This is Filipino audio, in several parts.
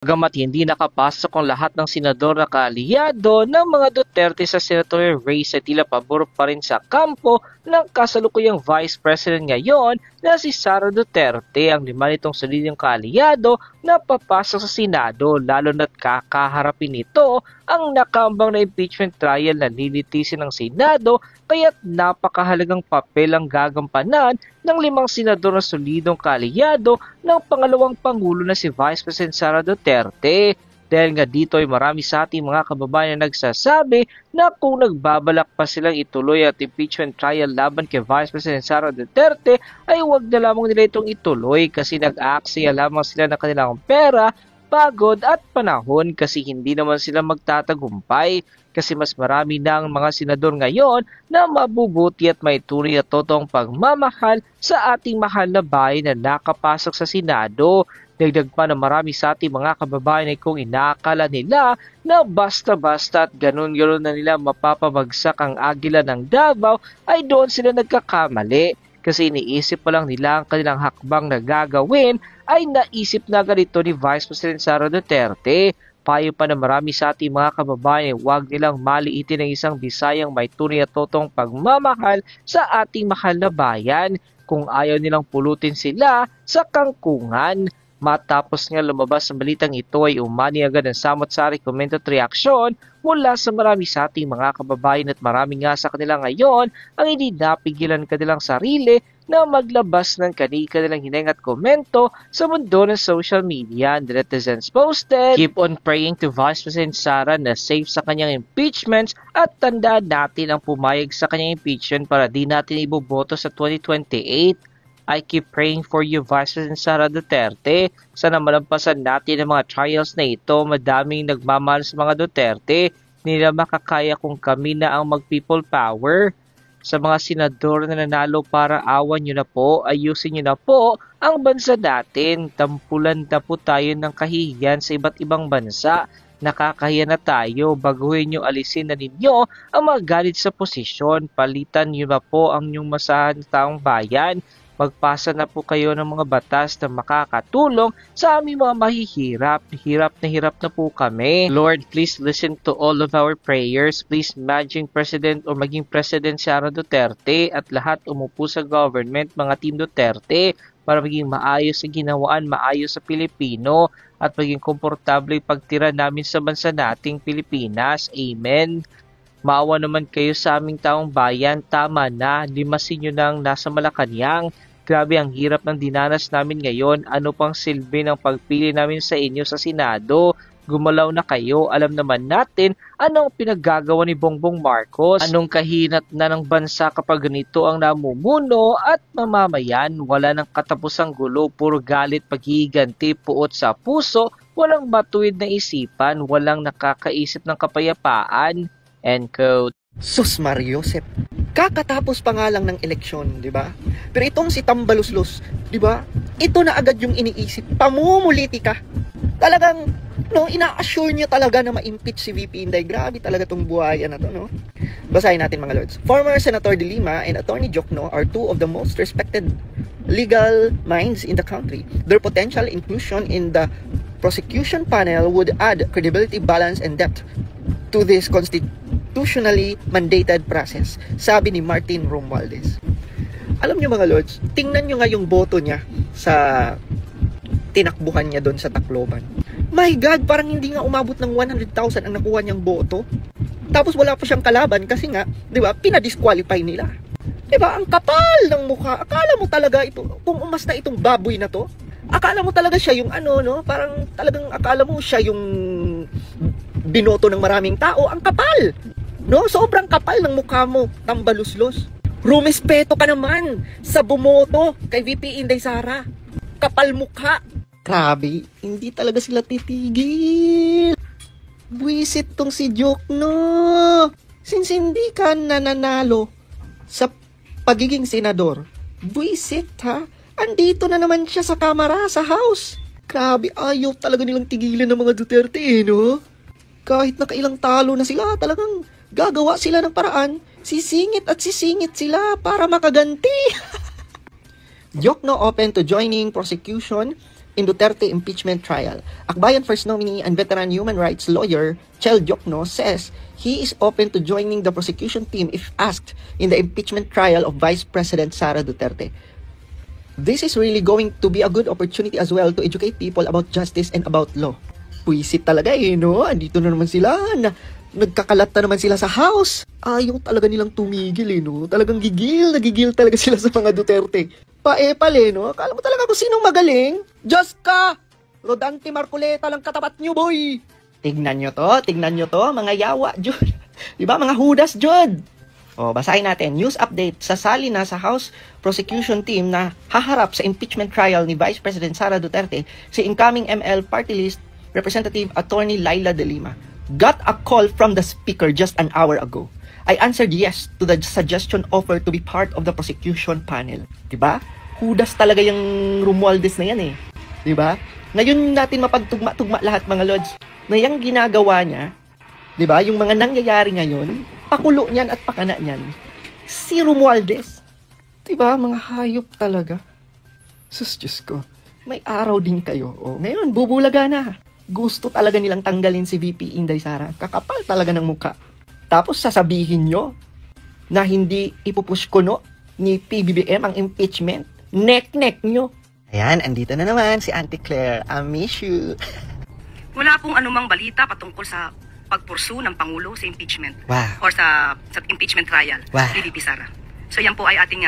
Bagamat hindi nakapasok ang lahat ng senador na kaalyado ng mga Duterte sa senatorial race ay tila pabor pa rin sa kampo ng kasalukuyang Vice President ngayon na si Sara Duterte ang lima nitong solidong kaalyado na papasok sa Senado lalo na't kakaharapin nito ang nakambang na impeachment trial na lilitisin ng Senado kaya't napakahalagang papel ang gagampanan ng limang senador na solidong kaalyado ng pangalawang Pangulo na si Vice President Sara Duterte. Dahil nga dito ay marami sa ating mga kababayan na nagsasabi na kung nagbabalak pa silang ituloy at impeachment trial laban kay Vice President Sara Duterte ay huwag na lamang nila itong ituloy kasi nag-aaksaya lamang sila ng kanilang pera, pagod at panahon kasi hindi naman sila magtatagumpay kasi mas marami na ang mga senador ngayon na mabubuti at may tunay at totoong pagmamahal sa ating mahal na bayan na nakapasok sa Senado. Dagdag pa na marami sa ating mga kababayan ay kung inaakala nila na basta-basta at ganun-ganun na nila mapapabagsak ang Agila ng Davao ay doon sila nagkakamali. Kasi iniisip pa lang nila ang kanilang hakbang na gagawin ay naisip na ganito ni Vice President Sara Duterte. Payo pa na marami sa ating mga kababayan ay huwag nilang maliitin ang isang Bisayang may tunay at totoong pagmamahal sa ating mahal na bayan kung ayaw nilang pulutin sila sa kangkungan. Matapos nga lumabas ang balitang ito ay umani agad ang samot-sari comment at reaksyon mula sa marami sa ating mga kababayan at marami nga sa kanila ngayon ang hindi napigilan kanilang sarili na maglabas ng kanilang hineng at komento sa mundo ng social media. And the netizens posted, "Keep on praying to Vice President Sara na safe sa kanyang impeachments at tandaan natin ang pumayag sa kanyang impeachment para di natin iboboto sa 2028. I keep praying for you, Vice President Sara Duterte. Sana malampasan natin ang mga trials na ito. Madaming nagmamahal sa mga Duterte. Hindi nila makakaya kung kami na ang mag-people power. Sa mga senador na nanalo para awan nyo na po, ayusin nyo na po ang bansa natin. Tampulan na po tayo ng kahihiyan sa iba't ibang bansa. Nakakahiya na tayo. Baguhin nyo, alisin na ninyo ang mga galit sa posisyon. Palitan nyo na po ang inyong masahan taong bayan. Magpasa na po kayo ng mga batas na makakatulong sa aming mga mahihirap. Hirap na po kami. Lord, please listen to all of our prayers. Please maging President o maging President Sara Duterte at lahat umupo sa government, mga Team Duterte, para maging maayos sa ginawaan, maayos sa Pilipino at maging komportable pagtira namin sa bansa nating Pilipinas. Amen. Maawa naman kayo sa aming taong bayan. Tama na, limasin nyo nang nasa Malacanang. Grabe ang hirap ng dinanas namin ngayon. Ano pang silbi ng pagpili namin sa inyo sa Senado? Gumalaw na kayo. Alam naman natin anong pinaggagawa ni Bongbong Marcos. Anong kahinat na ng bansa kapag ganito ang namumuno at mamamayan. Wala nang katapusang gulo. Puro galit, paghihiganti, puot sa puso. Walang matuwid na isipan. Walang nakakaisip ng kapayapaan. End quote. Sus Mario Josep, kakatapos pa nga lang ng eleksyon, di ba? Pero itong si Tambaluslos, di ba? Ito na agad yung iniisip, pamumuliti ka. Talagang, no, ina-assure niya talaga na ma-impeach si VP Inday. Grabe talaga tong buhaya na to, no? Basahin natin mga lords. Former Senator De Lima and Attorney Jokno are two of the most respected legal minds in the country. Their potential inclusion in the prosecution panel would add credibility, balance, and depth to this constitutionally mandated process, sabi ni Martin Romualdez. Alam niyo mga lords, tingnan niyo nga yung boto niya sa tinakbuhan niya doon sa Tacloban. My God, parang hindi nga umabot ng 100,000 ang nakuha niyang boto. Tapos wala pa siyang kalaban kasi nga, di ba, pinadisqualify nila. Di ba, ang kapal ng mukha. Akala mo talaga ito, kung umasta itong baboy na to, akala mo talaga siya yung ano, no? Parang talagang akala mo siya yung binoto ng maraming tao. Ang kapal, no? Sobrang kapal ng mukha mo, Tambaluslos. Rumespeto ka naman sa bumoto kay VP Inday Sara. Kapal mukha. Grabe, hindi talaga sila titigil. Buisit tong si Jokno. Since hindi ka nananalo sa pagiging senador, buisit ha. Andito na naman siya sa kamara, sa house. Grabe, ayaw talaga nilang tigilan ng mga Duterte, no? Kahit nakailang talo na sila, talagang gagawa sila ng paraan. Sisingit at sisingit sila para makaganti. Jokno open to joining prosecution in Duterte impeachment trial. Akbayan first nominee and veteran human rights lawyer Chel Diokno says he is open to joining the prosecution team if asked in the impeachment trial of Vice President Sara Duterte. This is really going to be a good opportunity as well to educate people about justice and about law. Puisit talaga no? Andito na naman sila. Nagkakalat na naman sila sa house. Ayaw talaga nilang tumigil no? Talagang nagigil talaga sila sa mga Duterte. Paepal no? Akala mo talaga kung sinong magaling? Diyos ka! Rodante Marcoleta lang katapat nyo, boy! Tignan nyo to, mga yawa, Jod. Diba, mga hudas, Jod? Basahin natin. News update. Sasali na sa House Prosecution Team na haharap sa impeachment trial ni Vice President Sara Duterte si incoming ML Party List Representative Attorney Laila De Lima. Got a call from the speaker just an hour ago. I answered yes to the suggestion offered to be part of the prosecution panel. Diba? Hudas talaga yung Romualdez na yan Diba? Ngayon natin mapagtugma-tugma lahat mga lods na yung ginagawa niya, diba? Yung mga nangyayari ngayon, pakulo niyan at pakana niyan. Si Romualdez. Diba? Mga hayop talaga. Sus, Diyos ko. May araw din kayo. Ngayon, bubulaga na. Gusto talaga nilang tanggalin si VP Inday Sara. Kakapal talaga ng muka. Tapos sasabihin nyo na hindi ipupush ko ni PBBM ang impeachment. Nek-nek nyo. Ayan, andito na naman si Auntie Claire. I miss you. Wala pong anumang balita patungkol sa pagpursu ng Pangulo sa impeachment. Wow. Or sa impeachment trial ni VP Sara. So yan po ay ating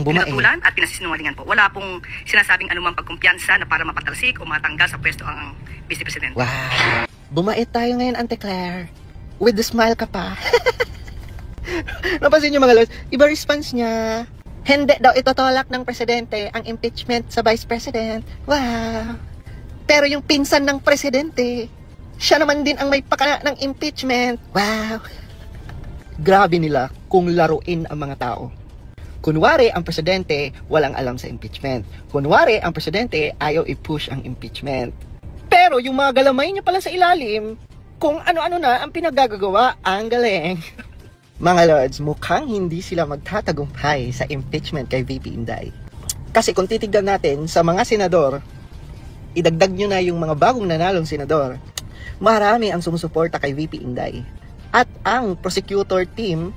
pinatulan at pinasisinungalingan po. Wala pong sinasabing anumang pagkumpiyansa na para mapatalsik o matanggal sa pwesto ang Vice President. Wow. Bumait tayo ngayon, Auntie Claire. With the smile ka pa. Napansin nyo mga lods, iba response niya. Hindi daw itotolak ng presidente ang impeachment sa Vice President. Wow. Pero yung pinsan ng presidente, siya naman din ang may pakana ng impeachment. Wow. Grabe nila kung laruin ang mga tao. Kunwari ang presidente walang alam sa impeachment. Kunwari ang presidente ayaw i-push ang impeachment. Pero yung mga galamay niya pala sa ilalim, kung ano-ano na ang pinagagagawa, ang galing. Mga lords, mukhang hindi sila magtatagumpay sa impeachment kay VP Inday. Kasi kung titignan natin sa mga senador, idagdag nyo na yung mga bagong nanalong senador, marami ang sumusuporta kay VP Inday. At ang prosecutor team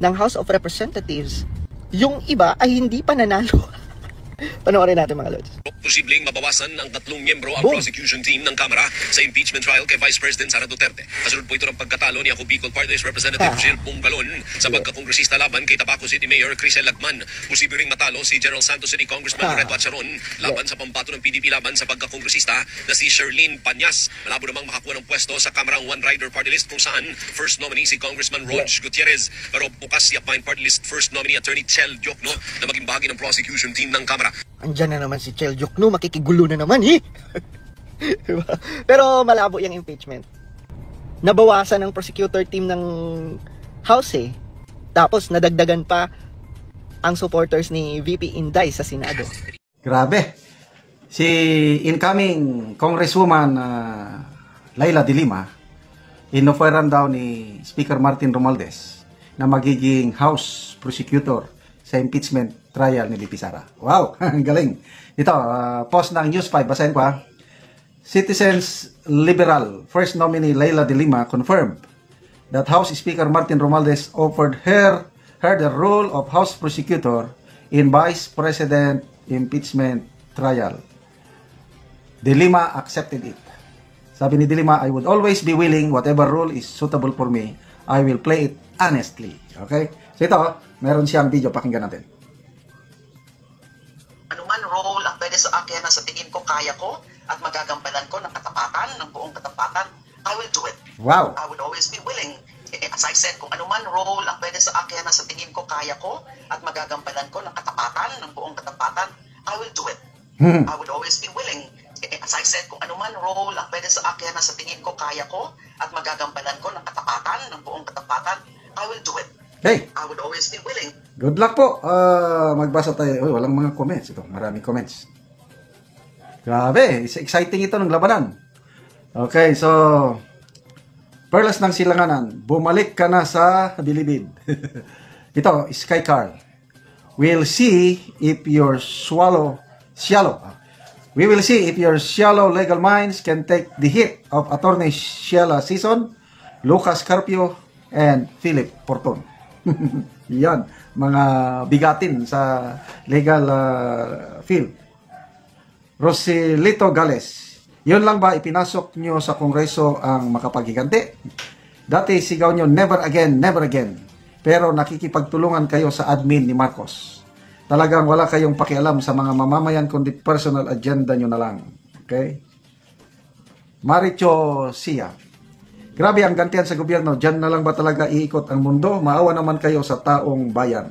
ng House of Representatives, yung iba ay hindi pa nanalo. Panoorin natin mga lods. Posibleng mabawasan ng 3 miyembro ang prosecution team ng Kamara sa impeachment trial kay Vice President Sara Duterte. Kasunod po ito ng pagkatalo ni Bicol Party List Representative Jill Pungalon sa pagkakongresista laban kay Tabaco City Mayor Crisel Lagman. Posibleng matalo si General Santos City Congressman Red Bacharon laban sa pambato ng PDP laban sa pagkakongresista na si Sherlyn Panyas. Malabo namang makakuha ng pwesto sa Kamarang One Rider Party List kung saan first nominee si Congressman Rog Gutierrez, pero bukas si Apine Party List first nominee Attorney Chel Diokno na maging bahagi ng prosecution team ng Kamara. Andyan na naman si Chel Diokno, makikigulo na naman diba? Pero malabo yung impeachment. Nabawasan ng prosecutor team ng House Tapos nadagdagan pa ang supporters ni VP Inday sa Senado. Grabe. Si incoming Congresswoman Laila De Lima, inoferan daw ni Speaker Martin Romualdez na magiging House Prosecutor sa impeachment trial ni VP Sara. Wow, ang galing. Ito, post ng News 5, basahin ko Citizens Liberal First Nominee Laila De Lima confirmed that House Speaker Martin Romualdez offered her the role of House Prosecutor in Vice President impeachment trial. De Lima accepted it. Sabi ni De Lima, I would always be willing, whatever role is suitable for me, I will play it honestly. Okay? So ito, meron siyang video, pakinggan natin. Anuman role ang pwede sa akin na sa tingin ko kaya ko at magagampanan ko ng katapatan, ng buong katapatan, I will do it. Wow. I would always be willing. As I said, kung anuman role ang pwede sa akin na sa tingin ko kaya ko at magagampanan ko ng katapatan, ng buong katapatan, I will do it. I would always be willing. As I said, kung anuman role ang pwede sa akin na sa tingin ko kaya ko at magagampanan ko ng katapatan, ng buong katapatan, I will do it. Hey, I would always be willing. good luck po. Magbasa tayo. Uy, walang mga comments. Ito, maraming comments. Grabe, exciting ito ng labanan. Okay, so Perlas ng Silanganan, bumalik ka na sa bilibid. Ito, Sky Carl. We'll see if your shallow We will see if your shallow legal minds can take the hit of Attorney Sheila Season, Lucas Carpio, and Philip Porton. Yan, mga bigatin sa legal field. Rosilito Gales, yun lang ba ipinasok nyo sa Kongreso ang makapaghiganti? Dati sigaw nyo, never again, never again. Pero nakikipagtulungan kayo sa admin ni Marcos. Talagang wala kayong pakialam sa mga mamamayan kundi personal agenda nyo na lang. Okay? Maricho Sia. Grabe ang gantian sa gobyerno. Diyan na lang ba talaga iikot ang mundo? Maawa naman kayo sa taong bayan.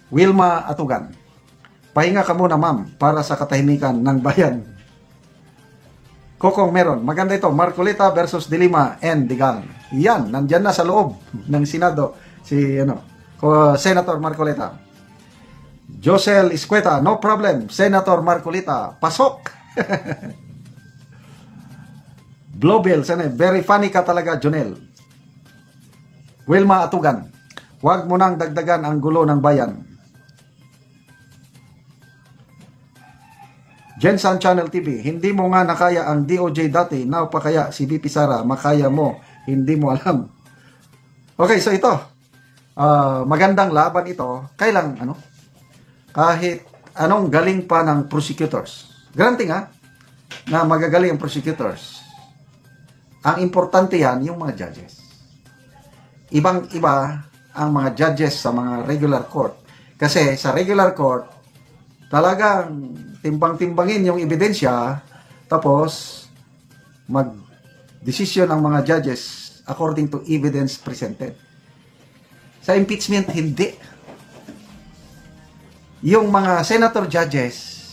Wilma Atugan. Pahinga ka muna ma'am para sa katahimikan ng bayan. Kokong Meron. Maganda ito. Marcolita versus Dilima and Digan. Yan. Nandyan na sa loob ng Senado si Senator Marcolita. Josel Iscueta, no problem. Senator Marcolita, pasok. Blowbill, very funny ka talaga, Jonel. Wilma Atugan, huwag mo nang dagdagan ang gulo ng bayan. Jensan Channel TV, hindi mo nga nakaya ang DOJ dati, now pa kaya si VP Sara, makaya mo, hindi mo alam. Okay, so ito, magandang laban ito, kailang, kahit anong galing pa ng prosecutors. Granting na magagaling ang prosecutors. Ang importante yan, yung mga judges. Ibang-iba ang mga judges sa mga regular court. Kasi sa regular court, talagang timbang-timbangin yung ebidensya, tapos mag-desisyon ang mga judges according to evidence presented. Sa impeachment, hindi. Yung mga senator judges,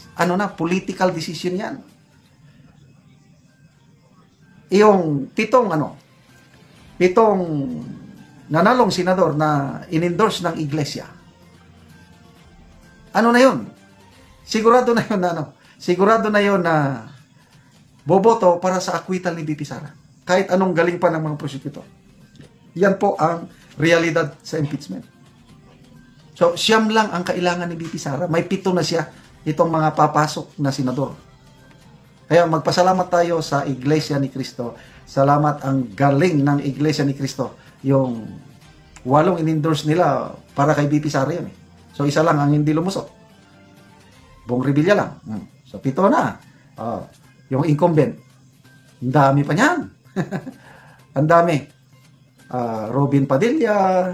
political decision yan. Yung pitong nanalong senador na in-endorse ng iglesia. Ano na yun? Sigurado na yun na boboto para sa acquittal ni VP Sara. Kahit anong galing pa ng mga prosecutor. Yan po ang realidad sa impeachment. So, siyam lang ang kailangan ni VP Sara. May 7 na siya itong mga papasok na senador. Kaya magpasalamat tayo sa Iglesia ni Cristo. Salamat ang galing ng Iglesia ni Cristo. Yung 8 in-endorse nila para kay VP Sara yun. So, isa lang ang hindi lumusot. Bong Revilla lang. So, 7 na. Yung incumbent. Ang dami pa niyan. Ang dami. Robin Padilla,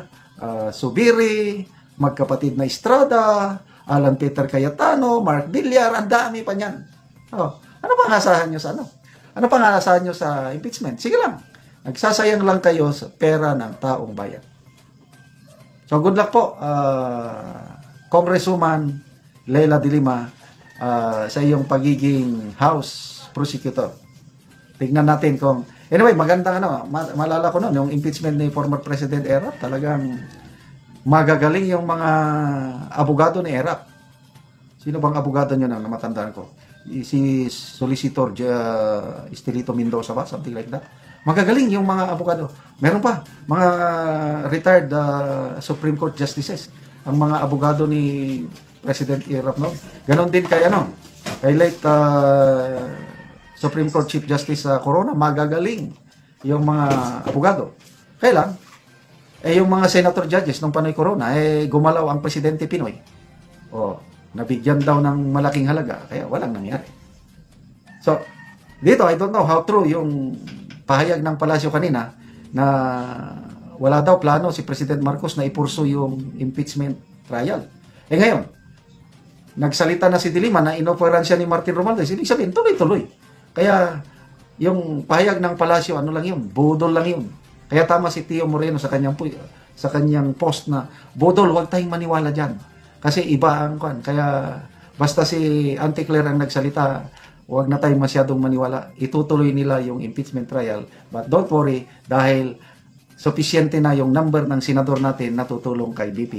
Subiri, magkapatid na Estrada, Alan Peter Cayetano, Mark Villar, ang dami pa niyan. Ano pang asahan nyo sa Ano pang asahan nyo sa impeachment? Sige lang. Nagsasayang lang kayo sa pera ng taong bayan. So good luck po, Congresswoman Leila Dilima, sa iyong pagiging House Prosecutor. Tignan natin kung... Anyway, magandang malala ko noon, yung impeachment ni former President Erap, talagang magagaling yung mga abogado ni Erap. Sino bang abogado niyo na matandaan ko? Si Solicitor Estelito Mendoza ba? Something like that. Magagaling yung mga abogado. Meron pa, mga retired Supreme Court Justices. Ang mga abogado ni President Erap noon. Ganon din kay kay late Supreme Court Chief Justice Corona. Magagaling yung mga abogado. Kailan? Yung mga senator judges nung Panoy Corona, gumalaw ang Presidente Pinoy. Nabigyan daw ng malaking halaga, kaya walang nangyari. So, dito, I don't know how true yung pahayag ng Palasyo kanina na wala daw plano si President Marcos na ipurso yung impeachment trial. Ngayon, nagsalita na si Dilima na inoferan siya ni Martin Romualdez, ibig sabihin, tuloy-tuloy. Kaya, yung pahayag ng Palasyo, lang yun, budol lang yun. Kaya tama si Tio Moreno sa kanyang post na, budol, huwag tayong maniwala dyan. Kasi iba ang kwan. Kaya basta si Auntie Claire ang nagsalita, huwag na tayong masyadong maniwala. Itutuloy nila yung impeachment trial. But don't worry, dahil sufficiente na yung number ng senador natin na tutulong kay VP